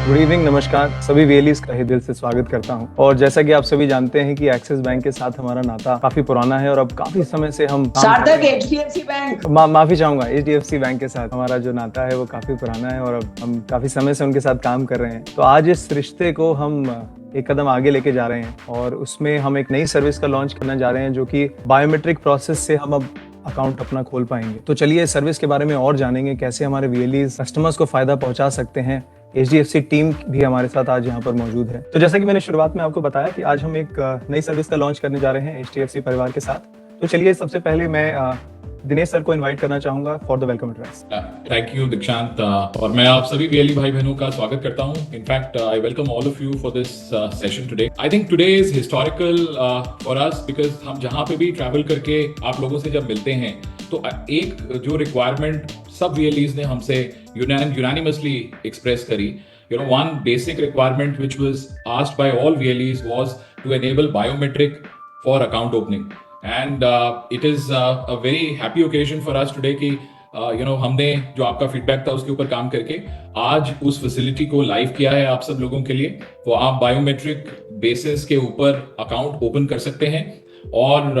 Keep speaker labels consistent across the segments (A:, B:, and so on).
A: Good evening, नमस्कार। सभी वेलीज का ही दिल से स्वागत करता हूं। और जैसा कि आप सभी जानते हैं कि एक्सिस बैंक के साथ हमारा नाता काफी पुराना है और अब काफी समय से हम
B: सार्थक HDFC बैंक
A: माफी चाहूंगा, HDFC बैंक के साथ हमारा जो नाता है वो काफी पुराना है और अब हम काफी समय से उनके साथ काम कर रहे हैं। तो आज इस रिश्ते को हम एक कदम आगे लेके जा रहे हैं और उसमें हम एक नई सर्विस का लॉन्च करने जा रहे हैं जो कि बायोमेट्रिक प्रोसेस से हम अब अकाउंट अपना खोल पाएंगे। तो चलिए इस सर्विस के बारे में और जानेंगे, कैसे हमारे VLEs कस्टमर्स को फायदा पहुंचा सकते हैं। HDFC टीम भी हमारे साथ आज यहाँ पर मौजूद है। तो जैसा कि मैंने शुरुआत में आपको बताया कि आज हम एक नई सर्विस का लॉन्च करने जा रहे हैं HDFC परिवार के साथ। तो चलिए सबसे पहले मैं दिनेश सर को इनवाइट करना चाहूंगा for the welcome address.
C: Thank you दीक्षांत, और मैं आप सभी VLE भाई बहनों का स्वागत करता हूं। In fact I welcome all of you for this session today. I think today is historical for us because हम जहां पे भी ट्रैवल करके आप लोगों से जब मिलते हैं तो एक जो रिक्वायरमेंट सब VLEs ने हमसे unanimously एक्सप्रेस करी, one basic requirement which was asked by all VLEs was to enable biometric for account opening. And it is a very happy occasion for us today कि हमने जो आपका फीडबैक था उसके ऊपर काम करके आज उस फैसिलिटी को लाइव किया है आप सब लोगों के लिए। तो आप बायोमेट्रिक बेसिस के ऊपर अकाउंट ओपन कर सकते हैं और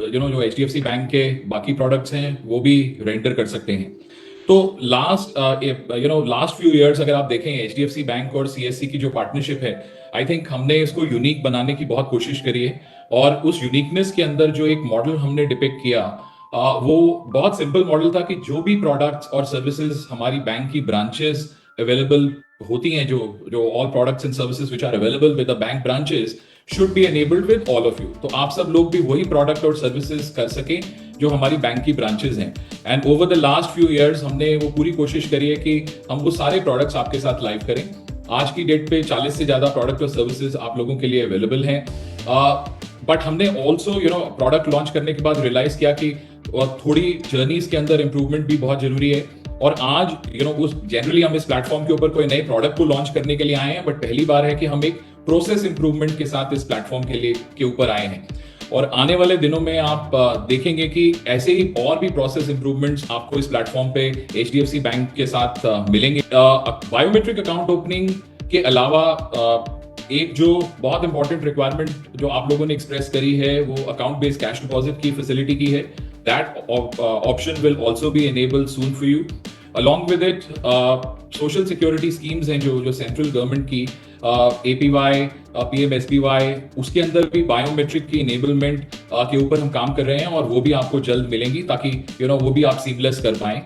C: जो HDFC बैंक के बाकी प्रोडक्ट्स हैं वो भी रेंडर कर सकते हैं। तो लास्ट फ्यू इयर्स अगर आप देखें HDFC बैंक और CSC की जो पार्टनरशिप है, आई थिंक हमने इसको यूनिक बनाने की बहुत कोशिश करी है और उस यूनिकनेस के अंदर जो एक मॉडल हमने डिपिक्ट किया वो बहुत सिंपल मॉडल था कि जो भी प्रोडक्ट्स और सर्विसेज हमारी बैंक की ब्रांचेस अवेलेबल होती हैं, जो all products and services which are available with the bank branches should be enabled with all of you। तो आप सब लोग भी वही प्रोडक्ट और सर्विसेज कर सके जो हमारी बैंक की ब्रांचेस हैं। And over the last few years हमने वो पूरी कोशिश करी है कि हम वो सारे प्रोडक्ट्स आपके साथ लाइव करें। आज की डेट पे 40 से ज्यादा प्रोडक्ट और सर्विसेज आप लोगों के लिए अवेलेबल हैं। बट हमने ऑल्सो प्रोडक्ट लॉन्च करने के बाद रियलाइज किया कि थोड़ी जर्नीज के अंदर इंप्रूवमेंट भी बहुत जरूरी है। और आज जनरली हम इस प्लेटफॉर्म के ऊपर कोई नए प्रोडक्ट को लॉन्च करने के लिए आए हैं, बट पहली बार है कि हम एक प्रोसेस इंप्रूवमेंट के साथ इस प्लेटफॉर्म के ऊपर आए हैं। और आने वाले दिनों में आप देखेंगे कि ऐसे ही और भी प्रोसेस इंप्रूवमेंट्स आपको इस प्लेटफॉर्म पे HDFC बैंक के साथ मिलेंगे। बायोमेट्रिक अकाउंट ओपनिंग के अलावा एक जो बहुत इंपॉर्टेंट रिक्वायरमेंट जो आप लोगों ने एक्सप्रेस करी है वो अकाउंट बेस्ड कैश डिपॉजिट की फैसिलिटी की है। That option will also be enabled soon for you। Along with it, social security schemes हैं जो सेंट्रल गवर्नमेंट की APY, PMSBY, उसके अंदर भी बायोमेट्रिक की इनेबलमेंट के ऊपर हम काम कर रहे हैं और वो भी आपको जल्द मिलेंगी ताकि वो भी आप सीमलेस कर पाएं।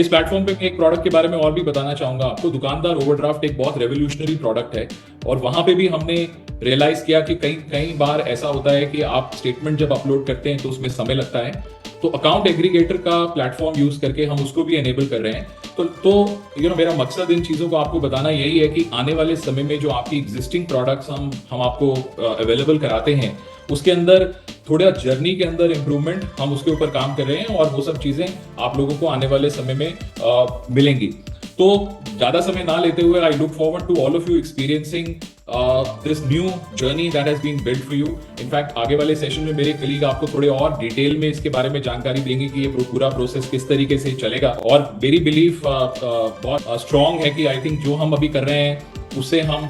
C: इस प्लेटफॉर्म पे मैं एक प्रोडक्ट के बारे में और भी बताना चाहूंगा आपको। दुकानदार ओवरड्राफ्ट एक बहुत रेवोल्यूशनरी प्रोडक्ट है और वहां पे भी हमने रियलाइज किया कि कई बार ऐसा होता है कि आप स्टेटमेंट जब अपलोड करते हैं तो उसमें समय लगता है। तो अकाउंट एग्रीगेटर का प्लेटफॉर्म यूज करके हम उसको भी एनेबल कर रहे हैं। तो मेरा मकसद इन चीजों को आपको बताना यही है कि आने वाले समय में जो आपकी एग्जिस्टिंग प्रोडक्ट्स हम आपको अवेलेबल कराते हैं उसके अंदर थोड़ा जर्नी के अंदर इंप्रूवमेंट हम उसके ऊपर काम कर रहे हैं और वो सब चीजें आप लोगों को आने वाले समय में मिलेंगी। तो ज्यादा समय ना लेते हुए I look forward to all of you experiencing this new journey that has been built for you. In fact आगे वाले सेशन में मेरे कलीग आपको थोड़े और डिटेल में इसके बारे में जानकारी देंगे कि ये पूरा प्रोसेस किस तरीके से चलेगा। और मेरी बिलीफ बहुत स्ट्रांग है कि आई थिंक जो हम अभी कर रहे हैं उससे हम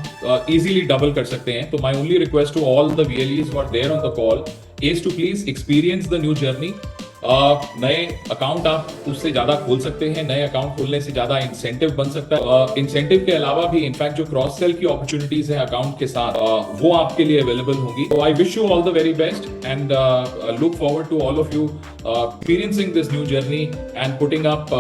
C: इजीली डबल कर सकते हैं। तो my only request to all the VLEs who are there on the call is to please experience the new journey। नए अकाउंट आप उससे ज्यादा खोल सकते हैं, नए अकाउंट खोलने से ज्यादा इंसेंटिव बन सकता है। इंसेंटिव के अलावा भी इनफैक्ट जो क्रॉस सेल की अपॉर्चुनिटीज है अकाउंट के साथ वो आपके लिए अवेलेबल होंगी। तो I wish you all the very best and look forward to all of you experiencing this new journey and putting up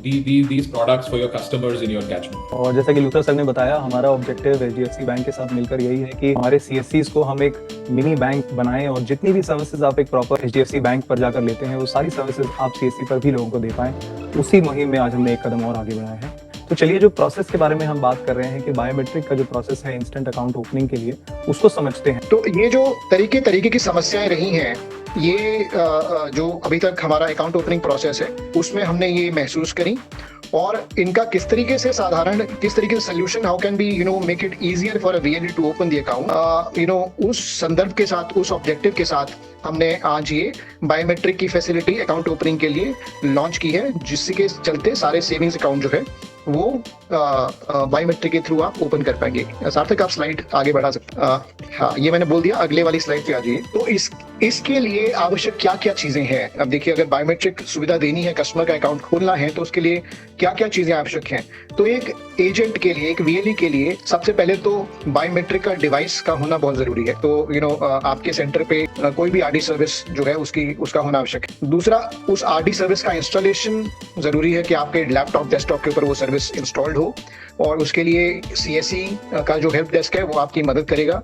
C: these products for your customers in your catchment।
A: और जैसा कि लूथर सर ने बताया, हमारा objective HDFC bank के साथ मिलकर यही है कि हमारे CSCs को हम एक मिनी बैंक बनाएं और जितनी भी सर्विसेज आप एक प्रॉपर HDFC बैंक पर जाकर लेते हैं वो सारी सर्विसेज आप CSC पर भी लोगों को दे पाएं। उसी मुहिम में आज हमने एक कदम और आगे बढ़ाया है। तो चलिए जो प्रोसेस के बारे में हम बात कर रहे हैं कि बायोमेट्रिक का जो प्रोसेस है इंस्टेंट अकाउंट ओपनिंग के लिए, उसको समझते हैं।
B: तो ये जो तरीके की समस्याएं रही हैं, ये जो अभी तक हमारा अकाउंट ओपनिंग प्रोसेस है उसमें हमने ये महसूस करी और इनका किस तरीके से solution, how can be make it easier for a VLE to open the account, उस संदर्भ के साथ, उस ऑब्जेक्टिव के साथ हमने आज ये बायोमेट्रिक की फैसिलिटी अकाउंट ओपनिंग के लिए लॉन्च की है, जिसके चलते सारे सेविंग्स अकाउंट जो है वो बायोमेट्रिक के थ्रू आप ओपन कर पाएंगे। सार्थक आप स्लाइड आगे बढ़ा सकते हाँ, ये मैंने बोल दिया, अगले वाली स्लाइड पे आ जाइए। तो इसके लिए आवश्यक क्या क्या चीजें हैं। अब देखिए, अगर बायोमेट्रिक सुविधा देनी है, कस्टमर का अकाउंट खोलना है, तो उसके लिए क्या क्या चीजें आवश्यक हैं। तो एक एजेंट के लिए, एक वीएलई के लिए सबसे पहले तो बायोमेट्रिक का डिवाइस का होना बहुत जरूरी है। तो आपके सेंटर पे कोई भी आरडी सर्विस जो है उसका होना आवश्यक है। दूसरा, उस आरडी सर्विस का इंस्टॉलेशन जरूरी है कि आपके लैपटॉप डेस्कटॉप के ऊपर वो सर्विस इंस्टॉल्ड हो, और उसके लिए सीएसई का जो हेल्प डेस्क है वो आपकी मदद करेगा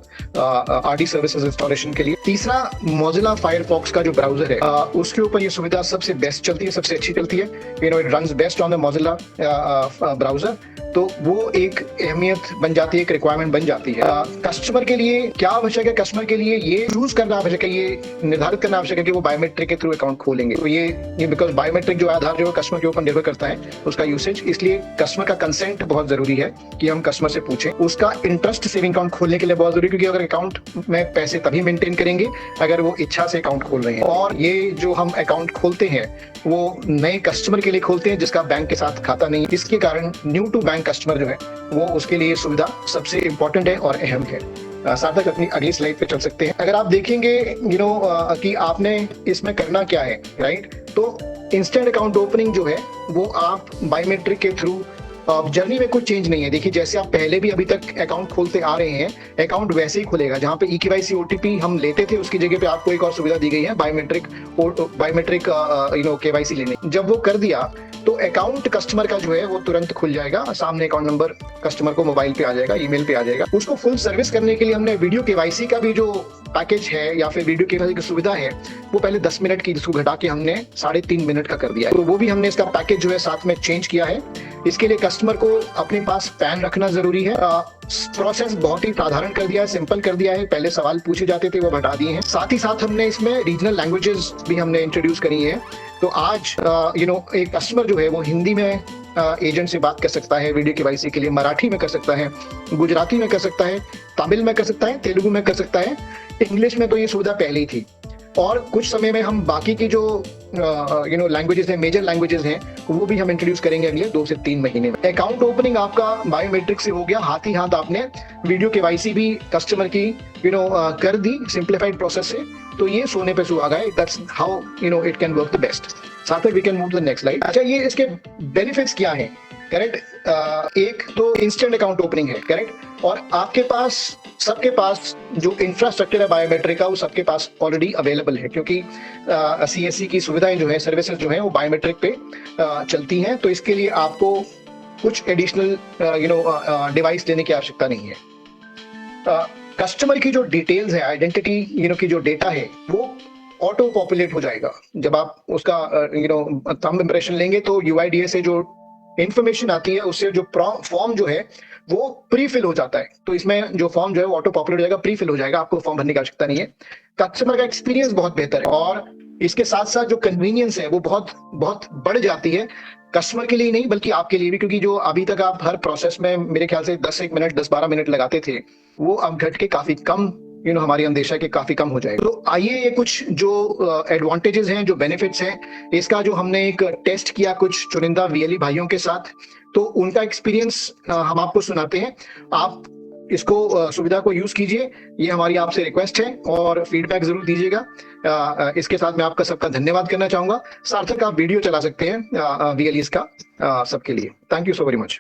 B: आरडी सर्विसेज इंस्टॉलेशन के लिए। तीसरा, मोजिला फायरफॉक्स का जो ब्राउजर है उसके ऊपर ये सुविधा सबसे बेस्ट चलती है, सबसे अच्छी चलती है। It runs best on the Mozilla browser. तो वो एक अहमियत बन जाती है, एक रिक्वायरमेंट बन जाती है। कस्टमर के लिए क्या आवश्यक है, कस्टमर के लिए ये चूज करना आवश्यक है, ये निर्धारित करना आवश्यक है कि वो बायोमेट्रिक के थ्रू अकाउंट खोलेंगे। तो ये बिकॉज बायोमेट्रिक जो आधार जो कस्टमर के ऊपर निर्भर करता है उसका यूसेज, इसलिए कस्टमर का कंसेंट बहुत जरूरी है कि हम कस्टमर से पूछें। उसका इंटरेस्ट सेविंग अकाउंट खोलने के लिए बहुत जरूरी है, क्योंकि अगर अकाउंट में पैसे तभी मेंटेन करेंगे अगर वो इच्छा से अकाउंट खोल रहे हैं। और ये जो हम अकाउंट खोलते हैं वो नए कस्टमर के लिए खोलते हैं जिसका बैंक के साथ खाता नहीं है। इसके कारण न्यू टू बैंक कस्टमर जो है वो उसके लिए सुविधा सबसे इंपॉर्टेंट है और अहम है। सार्थक अपनी अगली स्लाइड पे चल सकते हैं। अगर आप देखेंगे कि आपने इसमें करना क्या है, राइट। तो इंस्टेंट अकाउंट ओपनिंग जो है वो आप बायोमेट्रिक के थ्रू, जर्नी में कुछ चेंज नहीं है। देखिए, जैसे आप पहले भी अभी तक अकाउंट खोलते आ रहे हैं, अकाउंट वैसे ही खुलेगा। जहां पे EKYC OTP हम लेते थे उसकी जगह पे आपको एक और सुविधा दी गई है, बायोमेट्रिक KYC लेने। जब वो कर दिया तो अकाउंट कस्टमर का जो है वो तुरंत खुल जाएगा। सामने अकाउंट नंबर कस्टमर को मोबाइल पे आ जाएगा, ईमेल पे आ जाएगा। उसको फुल सर्विस करने के लिए हमने वीडियो KYC का भी जो पैकेज है या फिर वीडियो KYC की सुविधा है वो पहले 10 मिनट की, जिसको घटा के हमने 3.5 मिनट का कर दिया है। तो वो भी हमने इसका पैकेज जो है साथ में चेंज किया है। इसके लिए कस्टमर को अपने पास पैन रखना जरूरी है। प्रोसेस बहुत ही साधारण कर दिया है, सिंपल कर दिया है। पहले सवाल पूछे जाते थे वो हटा दिए हैं। साथ ही साथ हमने इसमें रीजनल लैंग्वेजेस भी हमने इंट्रोड्यूस करी है। तो आज एक कस्टमर जो है वो हिंदी में एजेंट से बात कर सकता है वीडियो KYC के लिए, मराठी में कर सकता है, गुजराती में कर सकता है, तमिल में कर सकता है, तेलुगु में कर सकता है। इंग्लिश में तो ये सुविधा पहले ही थी, और कुछ समय में हम बाकी की जो लैंग्वेजेस हैं, मेजर लैंग्वेजेस हैं, वो भी हम इंट्रोड्यूस करेंगे अगले 2 से 3 महीने में। अकाउंट ओपनिंग आपका बायोमेट्रिक से हो गया, हाथ ही हाथ आपने वीडियो KYC भी कस्टमर की कर दी सिंप्लीफाइड प्रोसेस से। तो ये सोने पे सुहागा है। That's how it can work the best. Sarthak, we can move to the next slide. अच्छा, ये इसके बेनिफिट्स क्या हैं, करेक्ट। एक तो इंस्टेंट अकाउंट ओपनिंग है, करेक्ट। और आपके पास, सबके पास जो इंफ्रास्ट्रक्चर है बायोमेट्रिक का वो सबके पास ऑलरेडी अवेलेबल है, क्योंकि CSE की सुविधाएं जो है, सर्विसेज जो है वो बायोमेट्रिक पे चलती हैं। तो इसके लिए आपको कुछ एडिशनल डिवाइस लेने की आवश्यकता नहीं है। कस्टमर की जो डिटेल्स है, आइडेंटिटी की जो डेटा है वो ऑटो पॉपुलेट हो जाएगा। जब आप उसका थंब इंप्रेशन लेंगे तो UIDAI से जो इंफॉर्मेशन आती है उससे जो फॉर्म जो है वो प्री फिल हो जाता है। तो इसमें जो फॉर्म जो है वो ऑटो पॉपुलेट हो जाएगा, प्री फिल हो जाएगा, आपको फॉर्म भरने की आवश्यकता नहीं है। कस्टमर का एक्सपीरियंस बहुत बेहतर है, और इसके साथ साथ जो कन्वीनियंस है वो बहुत बहुत बढ़ जाती है, कस्टमर के लिए नहीं बल्कि आपके लिए भी। क्योंकि जो अभी तक आप हर प्रोसेस में मेरे ख्याल से 10-12 मिनट लगाते थे, वो अब घट के काफी कम, हमारी अंदेशा के काफी कम हो जाएगा। तो आइए, ये कुछ जो एडवांटेजेस हैं, जो बेनिफिट्स हैं, इसका जो हमने एक टेस्ट किया कुछ चुनिंदा VLE भाइयों के साथ, तो उनका एक्सपीरियंस हम आपको सुनाते हैं। आप इसको सुविधा को यूज कीजिए, ये हमारी आपसे रिक्वेस्ट है, और फीडबैक जरूर दीजिएगा। इसके साथ मैं आपका सबका धन्यवाद करना चाहूंगा। सार्थक, आप वीडियो चला सकते हैं VLEs का सबके लिए। Thank you so very much.